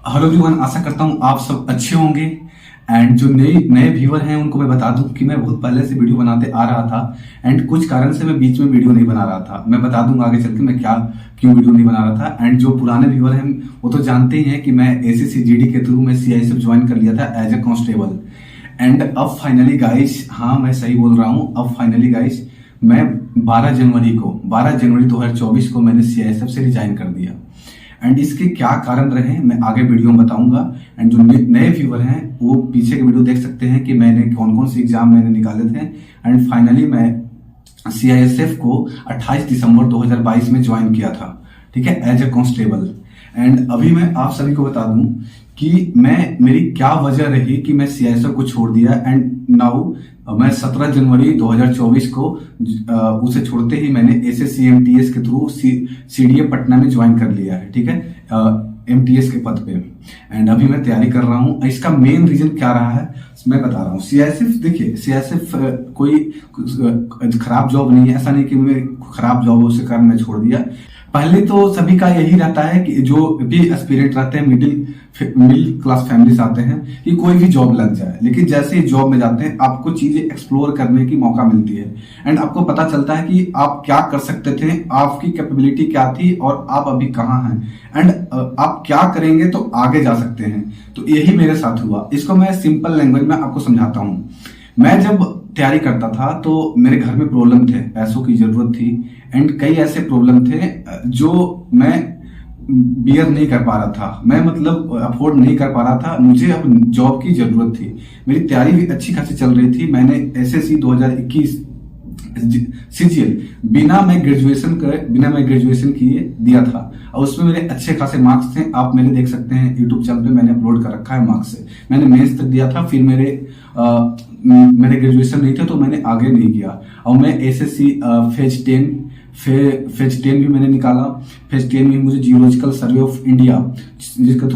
Hello everyone, आशा करता हूँ आप सब अच्छे होंगे। एंड जो नए नए व्यूअर हैं उनको मैं बता दूं कि मैं बहुत पहले से वीडियो बनाते आ रहा था एंड कुछ कारण से मैं बीच में वीडियो नहीं बना रहा था। मैं बता दूंगा आगे चल के मैं क्यों वीडियो नहीं बना रहा था। एंड जो पुराने व्यूअर हैं वो तो जानते ही हैं कि मैं एसएससी जीडी के थ्रू मैं सीआईएसएफ ज्वाइन कर लिया था एज ए कांस्टेबल। एंड अब फाइनली गाइस, हाँ मैं सही बोल रहा हूँ, अब फाइनली गाइस मैं 12 जनवरी 2024 को मैंने सीआईएसएफ से रिजाइन कर दिया। एंड इसके क्या कारण रहे मैं आगे वीडियो में बताऊंगा। एंड जो नए व्यूअर हैं वो पीछे के वीडियो देख सकते हैं कि मैंने कौन कौन से एग्जाम मैंने निकाले थे। एंड फाइनली मैं सीआईएसएफ को 28 दिसंबर 2022 में ज्वाइन किया था, ठीक है, एज ए कांस्टेबल। एंड अभी मैं आप सभी को बता दूं कि मेरी क्या वजह रही कि मैं सीआईएसएफ को छोड़ दिया। एंड नाउ मैं 17 जनवरी 2024 को उसे छोड़ते ही मैंने एसएससी के थ्रू सीडीए पटना में ज्वाइन कर लिया है, ठीक है, एमटीएस के पद पे। एंड अभी मैं तैयारी कर रहा हूँ। इसका मेन रीजन क्या रहा है मैं बता रहा हूँ। सीआईएसएफ, देखिए सीआईएसएफ कोई खराब जॉब नहीं है, ऐसा नहीं कि मैं खराब जॉब उसके कारण मैं छोड़ दिया। पहले तो सभी का यही रहता है कि जो भी एस्पिरेंट रहते हैं मिडिल क्लास फैमिली से आते हैं कि कोई भी जॉब लग जाए, लेकिन जैसे ही जॉब में जाते हैं आपको चीजें एक्सप्लोर करने की मौका मिलती है। एंड आपको पता चलता है कि आप क्या कर सकते थे, आपकी कैपेबिलिटी क्या थी और आप अभी कहाँ हैं। एंड आप क्या करेंगे तो आगे जा सकते हैं। तो यही मेरे साथ हुआ। इसको मैं सिंपल लैंग्वेज में आपको समझाता हूँ। मैं जब तैयारी करता था तो मेरे घर में प्रॉब्लम थे, पैसों की जरूरत थी। एंड कई ऐसे प्रॉब्लम थे जो मैं बियर नहीं कर पा रहा था, मैं मतलब अफोर्ड नहीं कर पा रहा था। मुझे अब जॉब की जरूरत थी। मेरी तैयारी भी अच्छी खासी चल रही थी। मैंने एसएससी 2021 सीजीएल बिना मैं ग्रेजुएशन किए दिया था और उसमें मेरे अच्छे खासे मार्क्स थे। आप मेरे देख सकते हैं यूट्यूब चैनल पे मैंने अपलोड कर रखा है मार्क्स से। मैंने मेंस तक दिया था, फिर मेरे ग्रेजुएशन नहीं थे तो मैंने आगे नहीं किया। और मैं एसएससी फेज 10 भी मैंने निकाला। फेज 10 में मुझे जियोलॉजिकल सर्वे ऑफ इंडिया जिसके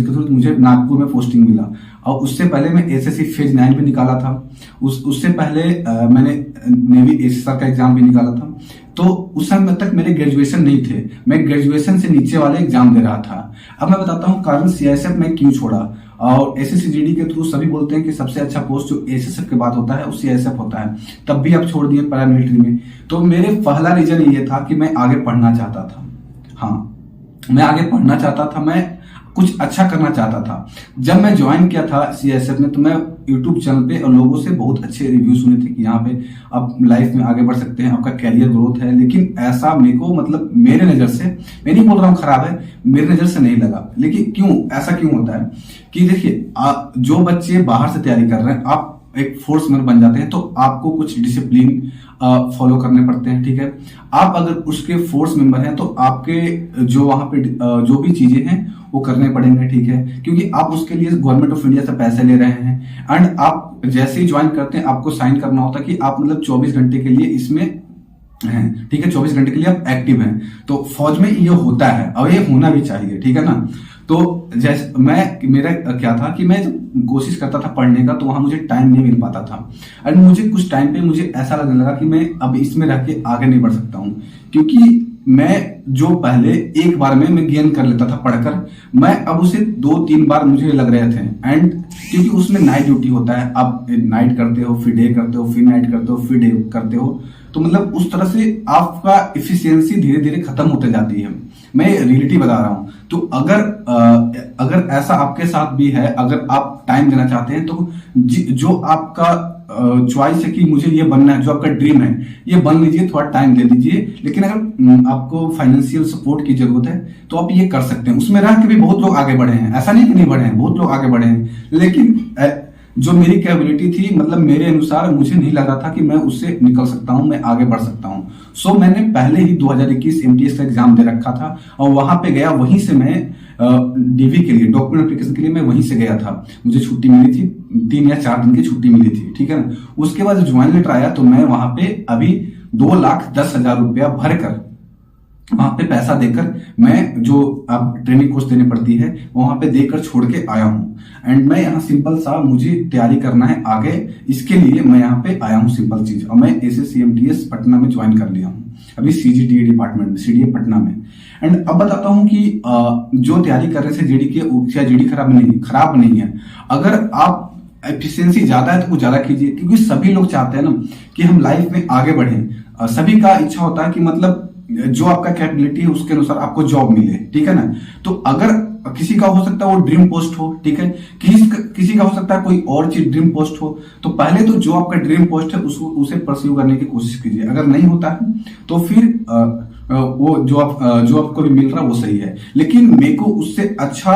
थ्रू मुझे नागपुर में पोस्टिंग मिला। और उससे पहले मैं एसएससी फेज 9 भी निकाला था। उससे पहले मैंने नेवी एसएसआर का एग्जाम भी निकाला था। तो उस समय तक मेरे ग्रेजुएशन नहीं थे, मैं ग्रेजुएशन से नीचे वाले एग्जाम दे रहा था। अब मैं बताता हूँ कारण सीआईएसएफ मैं क्यों छोड़ा। और एसएससी जीडी के थ्रू सभी बोलते हैं कि सबसे अच्छा पोस्ट जो एसएसएफ के बाद होता है वो सीआईएसएफ होता है, तब भी आप छोड़ दिए पैरामिलिट्री में। तो मेरे पहला रीजन ये था कि मैं आगे पढ़ना चाहता था। हाँ, मैं आगे पढ़ना चाहता था, मैं कुछ अच्छा करना चाहता था। जब मैं ज्वाइन किया था सीआईएसएफ में तो मैं यूट्यूब चैनल पे और लोगों से बहुत अच्छे रिव्यू सुने थे कि यहाँ पे आप लाइफ में आगे बढ़ सकते हैं, आपका कैरियर ग्रोथ है। लेकिन ऐसा मेरे को, मतलब मेरे नजर से, मैं नहीं बोल रहा हूँ खराब है, मेरे नजर से नहीं लगा। लेकिन क्यों ऐसा क्यों होता है कि देखिए, जो बच्चे बाहर से तैयारी कर रहे हैं, आप एक फोर्स मेंबर बन जाते हैं तो आपको कुछ डिसिप्लिन फॉलो करने पड़ते हैं, ठीक है। आप अगर उसके फोर्स मेंबर हैं तो आपके जो वहां पे जो भी चीजें हैं वो करने पड़ेंगे, ठीक है, क्योंकि आप उसके लिए गवर्नमेंट ऑफ इंडिया से पैसे ले रहे हैं। एंड आप जैसे ही ज्वाइन करते हैं आपको साइन करना होता है कि आप मतलब 24 घंटे के लिए इसमें हैं, ठीक है, 24 घंटे के लिए आप एक्टिव हैं। तो फौज में ये होता है और ये होना भी चाहिए, ठीक है ना। तो जैसे मेरा क्या था कि मैं जब कोशिश करता था पढ़ने का तो वहां मुझे टाइम नहीं मिल पाता था। एंड मुझे कुछ टाइम पे मुझे ऐसा लगने लगा कि मैं अब इसमें रह के आगे नहीं बढ़ सकता हूँ, क्योंकि मैं जो पहले एक बार में मैं गेन कर लेता था पढ़कर, मैं अब उसे 2-3 बार मुझे लग रहे थे। एंड क्योंकि उसमें नाइट ड्यूटी होता है, आप नाइट करते हो, फिर डे करते हो, फिर नाइट करते हो, फिर डे करते हो, तो मतलब उस तरह से आपका इफिशियंसी धीरे धीरे खत्म होते जाती है। मैं रियलिटी बता रहा हूं। तो अगर ऐसा आपके साथ भी है, अगर आप टाइम देना चाहते हैं तो जो आपका चॉइस है कि मुझे ये बनना है, जो आपका ड्रीम है ये बन लीजिए, थोड़ा टाइम दे दीजिए। लेकिन अगर आपको फाइनेंशियल सपोर्ट की जरूरत है तो आप ये कर सकते हैं। उसमें रह के भी बहुत लोग आगे बढ़े हैं, ऐसा नहीं कि नहीं बढ़े हैं, बहुत लोग आगे बढ़े हैं। लेकिन जो मेरी कैपेबिलिटी थी, मतलब मेरे अनुसार मुझे नहीं लगा था कि मैं उससे निकल सकता हूं, मैं आगे बढ़ सकता हूं। सो मैंने पहले ही 2021 एमटीएस का एग्जाम दे रखा था और वहां पे गया, वहीं से मैं डीवी के लिए, डॉक्यूमेंट एप्लीकेशन के लिए मैं वहीं से गया था। मुझे छुट्टी मिली थी, 3 या 4 दिन की छुट्टी मिली थी, ठीक है ना। उसके बाद ज्वाइन लेटर आया तो मैं वहां पे अभी 2,10,000 रुपया भरकर, वहां पे पैसा देकर, मैं जो अब ट्रेनिंग कोर्स देने पड़ती है वहां पे देकर छोड़ के आया हूं। एंड मैं यहाँ सिंपल सा, मुझे तैयारी करना है आगे, इसके लिए मैं यहाँ पे आया हूँ, सिंपल चीज। और मैं एसएससी पटना में ज्वाइन कर लिया हूँ। अभी सीजीडी डिपार्टमेंट में, सीडीए पटना में। एंड अब बताता हूं कि जो तैयारी कर रहे थे जीडी के, क्या जीडी खराब नहीं है। अगर आप एफिशिएंसी ज्यादा है तो कुछ ज्यादा कीजिए, क्योंकि सभी लोग चाहते हैं ना कि हम लाइफ में आगे बढ़ें। सभी का इच्छा होता है कि मतलब जो आपका कैपेबिलिटी है उसके अनुसार आपको जॉब मिले, ठीक है ना। तो अगर किसी का हो सकता है वो ड्रीम पोस्ट हो, ठीक है, किसी का हो सकता है कोई और चीज ड्रीम पोस्ट हो, तो पहले तो जो आपका ड्रीम पोस्ट है उसे परस्यू करने की कोशिश कीजिए। अगर नहीं होता है तो फिर वो जो आपको भी मिल रहा है वो सही है। लेकिन मेरे को उससे अच्छा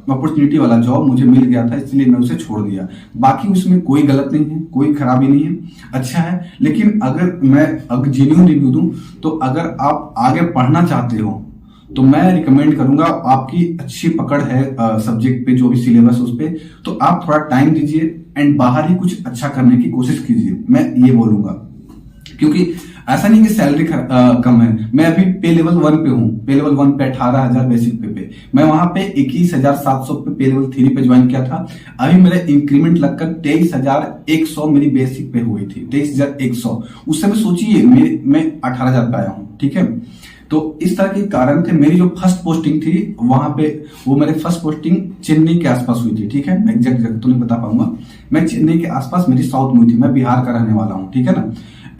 अपॉर्चुनिटी वाला जॉब मुझे मिल गया था, इसलिए मैं उसे छोड़ दिया। बाकी उसमें कोई गलत नहीं है, कोई खराबी नहीं है, अच्छा है। लेकिन अगर जेन्युइन रिव्यू दूं तो अगर आप आगे पढ़ना चाहते हो तो मैं रिकमेंड करूंगा, आपकी अच्छी पकड़ है सब्जेक्ट पे, जो भी सिलेबस उस पे, तो आप थोड़ा टाइम दीजिए एंड बाहर ही कुछ अच्छा करने की कोशिश कीजिए, मैं ये बोलूंगा। क्योंकि ऐसा नहीं कि सैलरी कम है। मैं अभी पे लेवल 1 पे हूँ, पे लेवल 1 पे 18,000 बेसिक पे मैं वहां पे 21,700 पे लेवल 3 पे ज्वाइन किया था। अभी मेरा इंक्रीमेंट लगकर 23,100 मेरी बेसिक पे हुई थी, 23,100। उस समय सोचिए मैं 18,000 पे आया हूँ, ठीक है। तो इस तरह के कारण थे। मेरी जो फर्स्ट पोस्टिंग थी वहां पे, वो मेरे फर्स्ट पोस्टिंग चेन्नई के आसपास हुई थी, ठीक है। मैं एग्जैक्ट जगह तो नहीं बता पाऊंगा, मैं चेन्नई के आसपास मेरी साउथ में हुई थी। मैं बिहार का रहने वाला हूँ, ठीक है ना।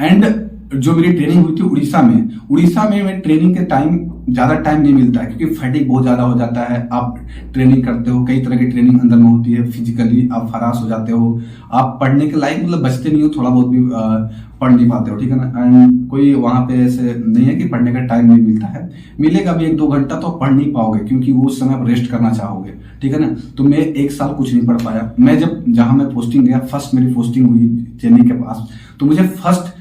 एंड जो मेरी ट्रेनिंग हुई थी उड़ीसा में मैं ट्रेनिंग के टाइम ज्यादा टाइम नहीं मिलता है, क्योंकि फैटिक बहुत ज्यादा हो जाता है। आप ट्रेनिंग करते हो, कई तरह की ट्रेनिंग अंदर में होती है, फिजिकली आप हरास हो जाते हो, आप पढ़ने के लायक मतलब बचते नहीं हो, थोड़ा बहुत भी पढ़ नहीं पाते हो, ठीक है ना। एंड कोई वहां पे ऐसे नहीं है कि पढ़ने का टाइम नहीं मिलता है, मिलेगा भी 1-2 घंटा, तो पढ़ नहीं पाओगे क्योंकि वो उस समय आप रेस्ट करना चाहोगे, ठीक है ना। तो मैं 1 साल कुछ नहीं पढ़ पाया। मैं जहां मैं पोस्टिंग गया, फर्स्ट मेरी पोस्टिंग हुई चेन्नई के पास, तो मुझे फर्स्ट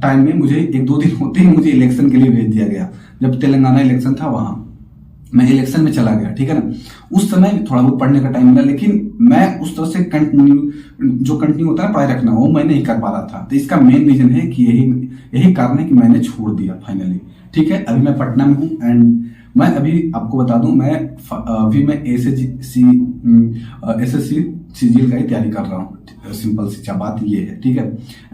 टाइम में मुझे 1-2 दिन होते ही मुझे इलेक्शन के लिए भेज दिया गया। जब तेलंगाना इलेक्शन था वहां मैं इलेक्शन में चला गया, ठीक है ना। उस समय थोड़ा बहुत पढ़ने का टाइम मिला, लेकिन मैं उस तरह से कंटिन्यू होता है पढ़ाई रखना, वो मैं नहीं कर पा रहा था। तो इसका मेन रीजन है कि यही कारण है कि मैंने छोड़ दिया फाइनली, ठीक है। अभी मैं पटना में हूँ एंड मैं अभी आपको बता दूं, मैं एसएससी सीजीएल का ही तैयारी कर रहा हूँ। सिंपल सी बात ये है, ठीक है।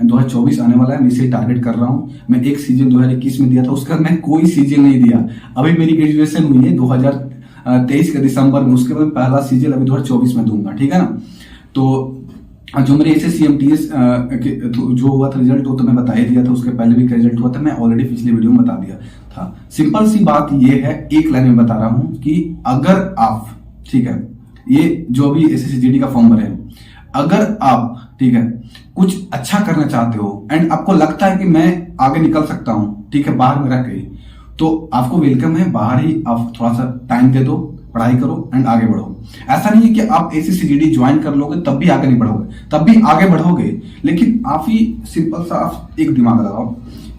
2024 आने वाला है, मैं इसे टारगेट कर रहा हूँ। मैं एक सीजीएल 2021 में दिया था, उसका मैं कोई सीजीएल नहीं दिया। अभी मेरी ग्रेजुएशन हुई है 2023 के दिसंबर में, उसके बाद पहला सीजीएल अभी 2024 में दूंगा, ठीक है ना। तो जो मेरे एसएससी एमटीएस जो हुआ था रिजल्ट, वो तो मैं बता ही दिया था। उसके पहले भी रिजल्ट हुआ था, मैं ऑलरेडी पिछले वीडियो में बता दिया था। सिंपल सी बात ये है, एक लाइन में बता रहा हूं कि अगर आप, ठीक है, ये जो अभी एसएससी जीडी का फॉर्म भरे, अगर आप, ठीक है, कुछ अच्छा करना चाहते हो एंड आपको लगता है कि मैं आगे निकल सकता हूं, ठीक है, बाहर में रह के, तो आपको वेलकम है। बाहर ही आप थोड़ा सा टाइम दे दो, पढ़ाई करो एंड आगे बढ़ो। ऐसा नहीं है कि आप एसएससी जीडी ज्वाइन कर लोगे तब भी आगे नहीं बढ़ोगे, तब भी आगे बढ़ोगे। लेकिन आप ही सिंपल सा आप एक दिमाग लगाओ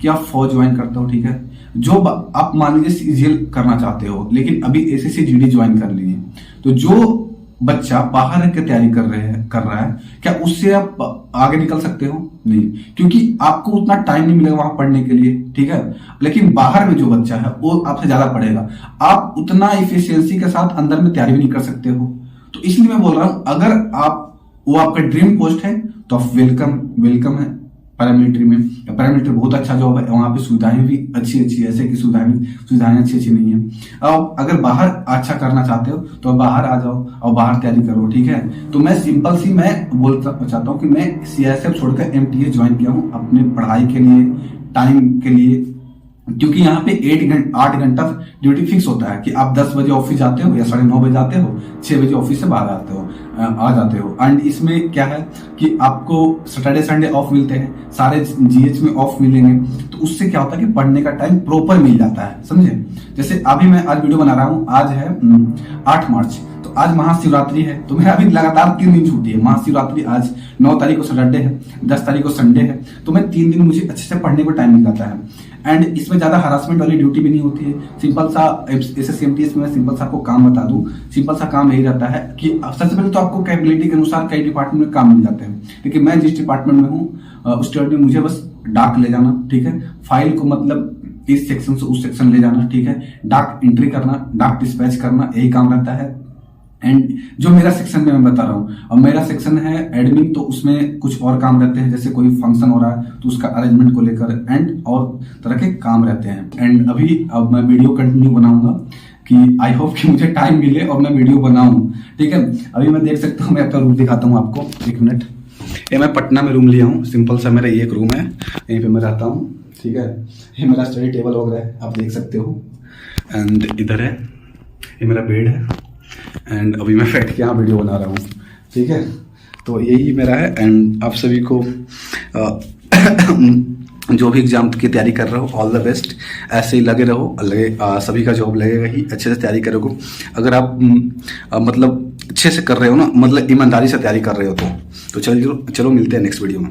कि आप फौज ज्वाइन करते हो, ठीक है, जो आप मान लीजिए सीजीएल करना चाहते हो, लेकिन अभी एसएससी जीडी ज्वाइन कर लिए, तो जो बच्चा बाहर की तैयारी कर रहा है, क्या उससे आप आगे निकल सकते हो? नहीं, क्योंकि आपको उतना टाइम नहीं मिलेगा वहां पढ़ने के लिए, ठीक है। लेकिन बाहर में जो बच्चा है वो आपसे ज्यादा पढ़ेगा, आप उतना इफिशियंसी के साथ अंदर में तैयारी भी नहीं कर सकते हो। तो इसलिए मैं बोल रहा हूं, अगर वो आपका ड्रीम पोस्ट है तो आप वेलकम है पैरामिलिट्री में। पैरामिलिट्री बहुत अच्छा जॉब है, वहां पे सुविधाएं भी अच्छी ऐसे कि सुविधाएं अच्छी नहीं है। अब अगर बाहर अच्छा करना चाहते हो तो बाहर आ जाओ और बाहर तैयारी करो, ठीक है। तो मैं सिंपल सी मैं बोलता चाहता हूँ कि मैं सीआईएसएफ छोड़कर एमटीएस ज्वाइन किया हूँ अपने पढ़ाई के लिए, टाइम के लिए, क्योंकि यहाँ पे 8 घंटा ड्यूटी फिक्स होता है कि आप 10 बजे ऑफिस जाते हो या 9:30 बजे जाते हो, 6 बजे ऑफिस से बाहर आ जाते हो। एंड इसमें क्या है कि आपको सैटरडे संडे ऑफ मिलते हैं, सारे जीएच में ऑफ मिलेंगे, तो उससे क्या होता है कि पढ़ने का टाइम प्रॉपर मिल जाता है, समझे। जैसे अभी मैं आज वीडियो बना रहा हूँ, आज है 8 मार्च, तो आज महाशिवरात्रि है, तो मेरा अभी लगातार 3 दिन छुट्टी है। महाशिवरात्रि आज 9 तारीख को सैटरडे है, 10 तारीख को संडे है, तो मैं 3 दिन मुझे अच्छे से पढ़ने को टाइम मिल जाता है। एंड इसमें ज्यादा हरासमेंट वाली ड्यूटी भी नहीं होती है। सिंपल सा एसएससी एमटीएस में सिंपल सा आपको काम बता दूं, सिंपल सा काम यही रहता है कि सबसे पहले तो आपको कैपेबिलिटी के अनुसार कई डिपार्टमेंट में काम मिल जाते हैं, लेकिन मैं जिस डिपार्टमेंट में हूँ उस डिपार्टमेंट में मुझे बस डाक ले जाना, ठीक है, फाइल को मतलब इस सेक्शन से उस सेक्शन ले जाना, ठीक है, डाक एंट्री करना, डाक डिस्पैच करना, यही काम रहता है। एंड जो मेरा सेक्शन में मैं बता रहा हूँ, अब मेरा सेक्शन है एडमिन, तो उसमें कुछ और काम रहते हैं, जैसे कोई फंक्शन हो रहा है तो उसका अरेंजमेंट को लेकर एंड और तरह के काम रहते हैं। एंड अब मैं वीडियो कंटिन्यू बनाऊंगा कि आई होप कि मुझे टाइम मिले और मैं वीडियो बनाऊं, ठीक है। अभी मैं देख सकता हूँ, मैं आपका रूम दिखाता हूँ आपको, एक मिनट। ये मैं पटना में रूम लिया हूँ, सिंपल सा मेरा ये एक रूम है, यहीं पे मैं रहता हूँ, ठीक है। ये मेरा स्टडी टेबल वगैरह है, आप देख सकते हो। एंड इधर है, ये मेरा बेड है। एंड अभी मैं बैठ के यहाँ वीडियो बना रहा हूँ, ठीक है। तो यही मेरा है। एंड आप सभी को जो भी एग्जाम की तैयारी कर रहे हो, ऑल द बेस्ट। ऐसे ही लगे रहो, सभी का जॉब लगेगा ही, अच्छे से तैयारी करोगे। अगर आप मतलब अच्छे से कर रहे हो ना, मतलब ईमानदारी से तैयारी कर रहे हो तो चलो मिलते हैं नेक्स्ट वीडियो में।